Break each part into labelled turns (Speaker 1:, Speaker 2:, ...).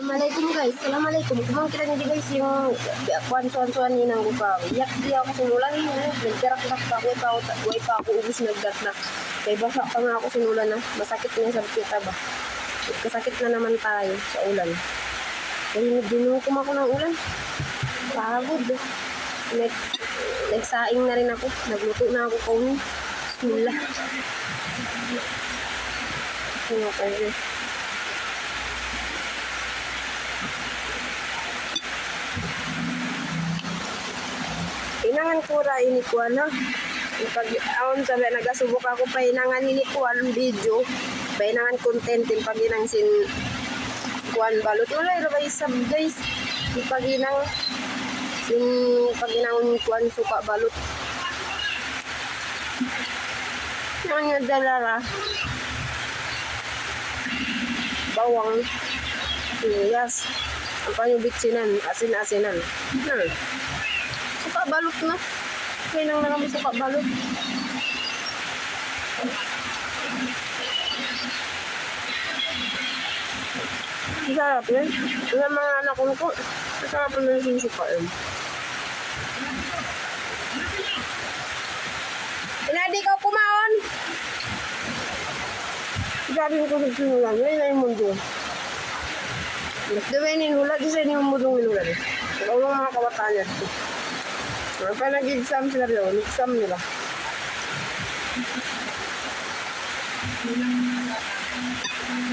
Speaker 1: Assalamualaikum guys. Assalamualaikum. Kumang kita hindi guys yung kwan-suan ni nang gupa. Yak di ako sinulan ni. Nagkarak-karak pa ako. Way pa ako ubus nagdatnak. Kay basa pa nga ako sinulan na. Masakit na sa kita ba. Kasakit na naman tayo sa ulan. Kaya dinukom ako ng ulan. Pagod. Nagsaing na rin ako. Nagluto na ako kauni. Bismillah. Okay. Inangan ko ra ini ko ano. Pag aon sabi nagasubok ako pa inangan ini ko ang video. Pa inangan content din pag inang sin kuan balot. Wala ra ba isab guys. Pag inang sin pag inang kuan suka balot. Yang dalara. Bawang. Yes. Apa yung bitsinan, asin-asinan. Suka balot na. Kaya nang naman suka balot. Sarap yun. Yung mga anak ko, sarap na yung suka yun. Pinadi ka kumaon! Sabi ko sa sinulan, yun na yung mundo. Mas gawin yung hula, isa yung mundong inulan. Ikaw lang mga kabataan yan. Pa nag-exam sila rin, exam nila.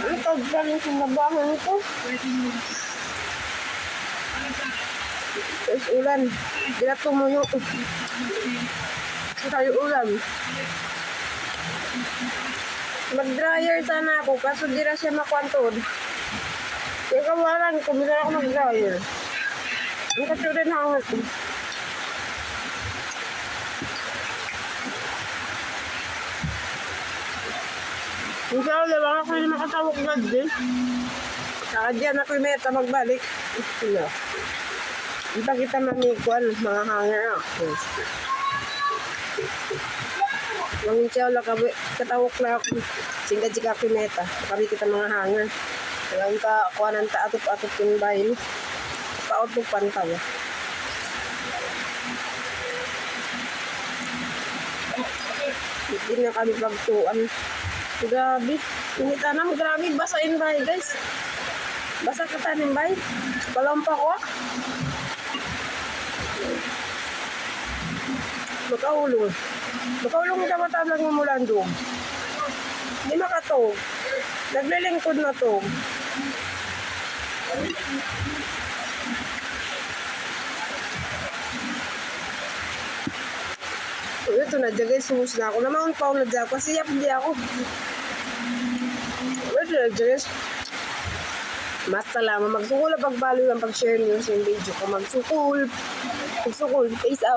Speaker 1: Ang tagpaling sinabahan ito. Terus ulan, di na tumuyo. Tayo ulan. Mag-dryer sana ako, kaso di na siya makwantod. Kaya kawalan, kumila ako mag-dryer. Ang kasurin hangat ko. Inshallah, baka ako yung makatawag na din. Saka dyan ako yung meta magbalik. Hindi pa kita mamikuan, mga hanger ako. Manginsiyaw lang katawag na ako. Singga jika ako yung meta. Kami kita mga hanger. Kailangan ka kuha ng taatop-atop yung bahay. Paot-tupan ka ba? Hindi na kami pagtuan. Grabe. Tinitanam, grabe. Basain bahay, guys. Basa ka tanim bahay. Palampa ko. Makaulong. Makaulong ka matablang ng mulan doon. Hindi makatog. Naglilingkod na to. Ito na dyan guys, sumus na ako. Namaon pa ako na dyan kasi yap hindi ako. Ito na dyan guys. Mas salamat. Magsukul na pagbalo ng pag-share niyo sa video ko. Magsukul. Peace out.